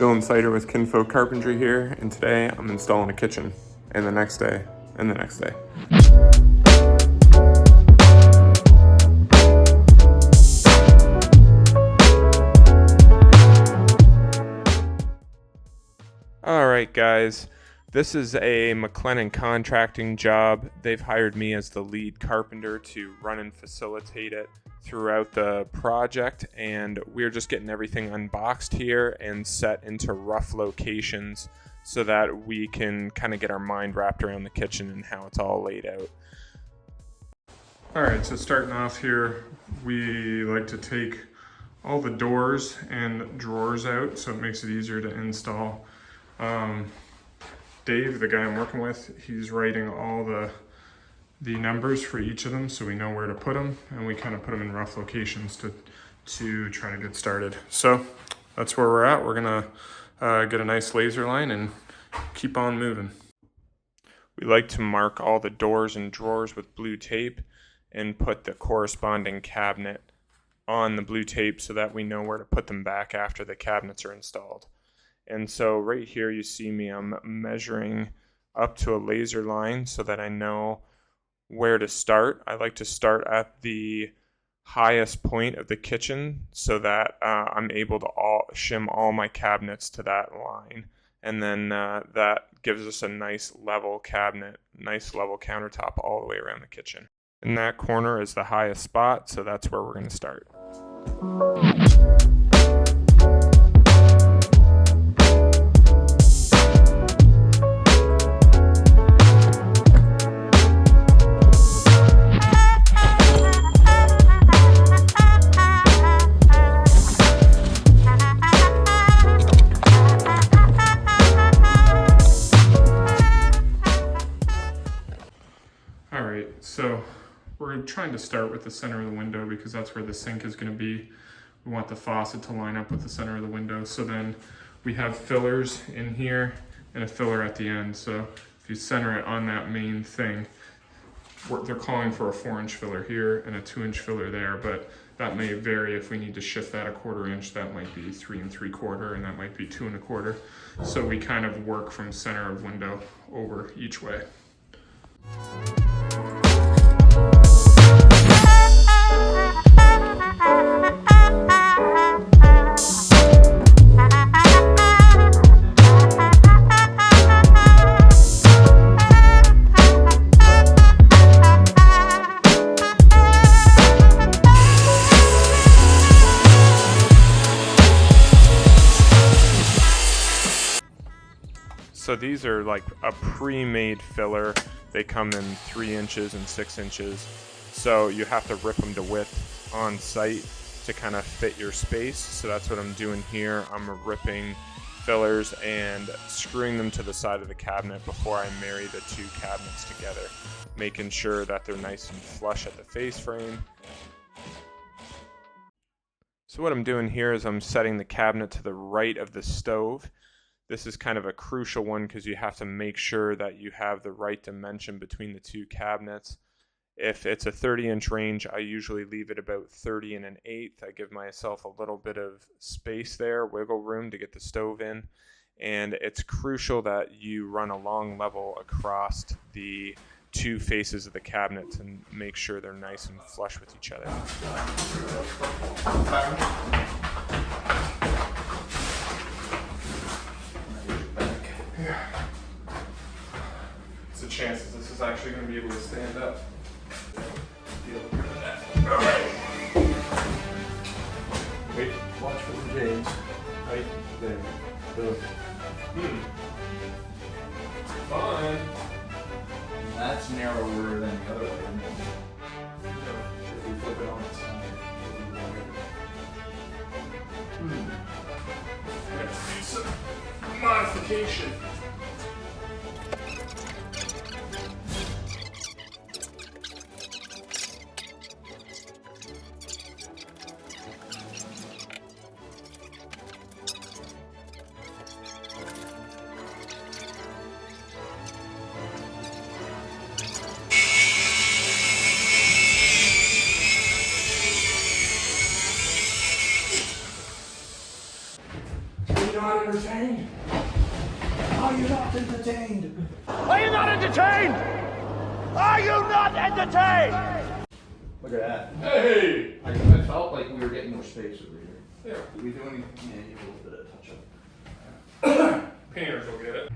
Dylan Sider with Kinfolk Carpentry here, and today I'm installing a kitchen, and the next day, and the next day. Alright guys, this is a McLennan contracting job. They've hired me as the lead carpenter to run and facilitate it throughout the project, and we're just getting everything unboxed here and set into rough locations so that we can kind of get our mind wrapped around the kitchen and how it's all laid out. Alright, so starting off here, we like to take all the doors and drawers out so it makes it easier to install. Dave, the guy I'm working with, he's writing all the numbers for each of them so we know where to put them, and we kind of put them in rough locations to try to get started. So that's where we're at. We're gonna get a nice laser line and keep on moving. We like to mark all the doors and drawers with blue tape and put the corresponding cabinet on the blue tape so that we know where to put them back after the cabinets are installed. And so right here you see me, I'm measuring up to a laser line so that I know where to start. I like to start at the highest point of the kitchen so that I'm able to shim all my cabinets to that line. And then that gives us a nice level cabinet, nice level countertop all the way around the kitchen. And that corner is the highest spot, so that's where we're going to start. So we're trying to start with the center of the window because that's where the sink is going to be. We want the faucet to line up with the center of the window. So then we have fillers in here and a filler at the end. So if you center it on that main thing, they're calling for a 4-inch filler here and a 2-inch filler there, but that may vary. If we need to shift that a 1/4 inch, that might be 3 3/4, and that might be 2 1/4. So we kind of work from center of window over each way. So these are like a pre-made filler. They come in 3 inches and 6 inches. So you have to rip them to width on site to kind of fit your space. So that's what I'm doing here. I'm ripping fillers and screwing them to the side of the cabinet before I marry the two cabinets together, making sure that they're nice and flush at the face frame. So what I'm doing here is I'm setting the cabinet to the right of the stove. This is kind of a crucial one because you have to make sure that you have the right dimension between the two cabinets. If it's a 30-inch range, I usually leave it about 30 and 1/8. I give myself a little bit of space there, wiggle room to get the stove in. And it's crucial that you run a long level across the two faces of the cabinets and make sure they're nice and flush with each other. Yeah. It's a chance that this is actually going to be able to stand up. Wait, watch for the J's. Right there. It's fun. That's narrower than the other one. If we flip it on its side, it'll be wider. Let's do some modification. entertained? Are you not entertained? Are you not entertained? Are you not entertained? Look at that. Hey! I felt like we were getting more space over here. Yeah. Did we do any? Yeah, you did a little bit of touch up. Painters will get it.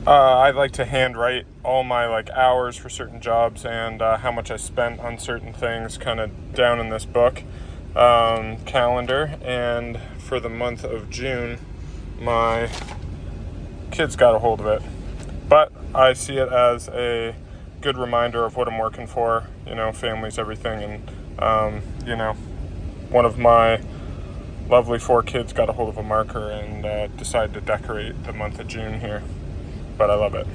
I like to handwrite all my hours for certain jobs and how much I spent on certain things kind of down in this book calendar. And for the month of June, my kids got a hold of it. But I see it as a good reminder of what I'm working for. You know, family's everything. And, you know, one of my lovely 4 kids got a hold of a marker and decided to decorate the month of June here. But I love it.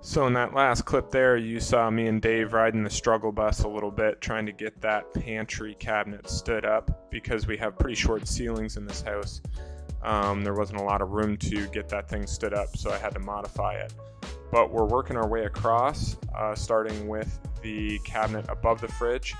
So in that last clip there, you saw me and Dave riding the struggle bus a little bit, trying to get that pantry cabinet stood up because we have pretty short ceilings in this house. There wasn't a lot of room to get that thing stood up, so I had to modify it. But we're working our way across, starting with the cabinet above the fridge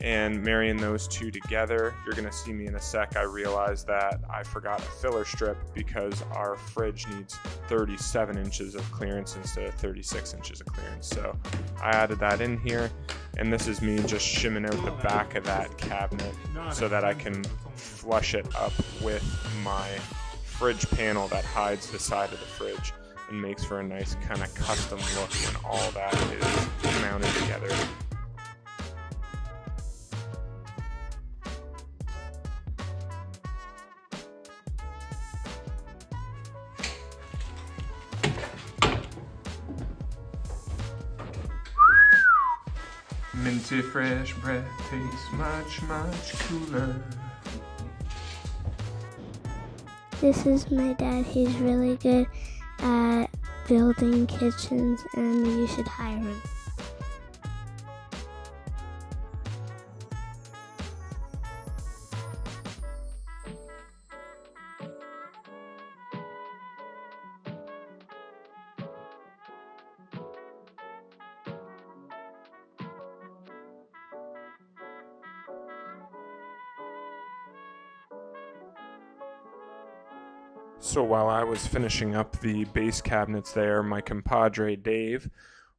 and marrying those two together. You're gonna see me in a sec. I realized that I forgot a filler strip because our fridge needs 37 inches of clearance instead of 36 inches of clearance. So I added that in here, and this is me just shimming out the back of that cabinet so that I can flush it up with my fridge panel that hides the side of the fridge and makes for a nice kind of custom look when all that is mounted together. Minty fresh bread tastes much, much cooler. This is my dad. He's really good at building kitchens, and you should hire him. So while I was finishing up the base cabinets there, my compadre Dave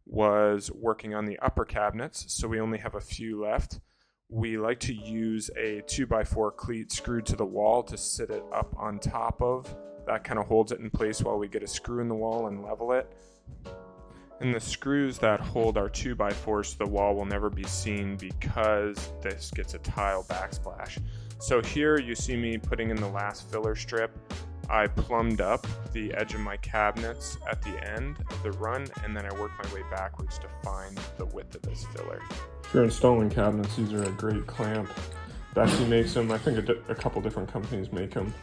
was working on the upper cabinets, so we only have a few left. We like to use a 2x4 cleat screwed to the wall to sit it up on top of. That kind of holds it in place while we get a screw in the wall and level it. And the screws that hold our 2x4s to the wall will never be seen because this gets a tile backsplash. So here you see me putting in the last filler strip. I plumbed up the edge of my cabinets at the end of the run, and then I worked my way backwards to find the width of this filler. If you're installing cabinets, these are a great clamp. Betsy makes them. I think a couple different companies make them.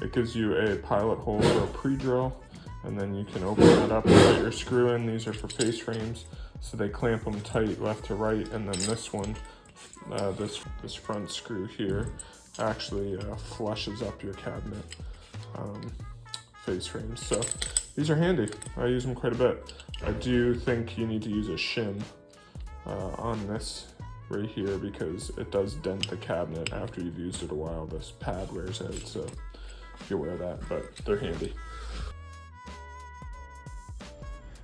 It gives you a pilot hole for a pre-drill, and then you can open that up and put your screw in. These are for face frames, so they clamp them tight left to right, and then this one, this front screw here, actually flushes up your cabinet face frames. So these are handy. I use them quite a bit. I do think you need to use a shim on this right here because it does dent the cabinet after you've used it a while. This pad wears out, so be aware of that, but they're handy.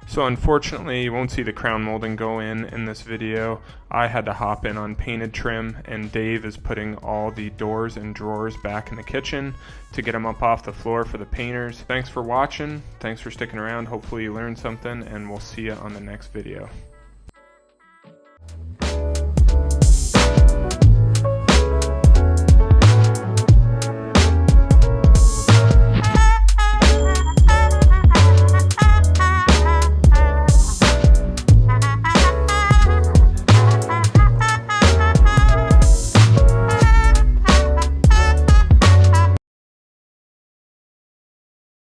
So unfortunately, you won't see the crown molding go in this video. I had to hop in on painted trim, and Dave is putting all the doors and drawers back in the kitchen to get them up off the floor for the painters. Thanks for watching. Thanks for sticking around. Hopefully you learned something, and we'll see you on the next video.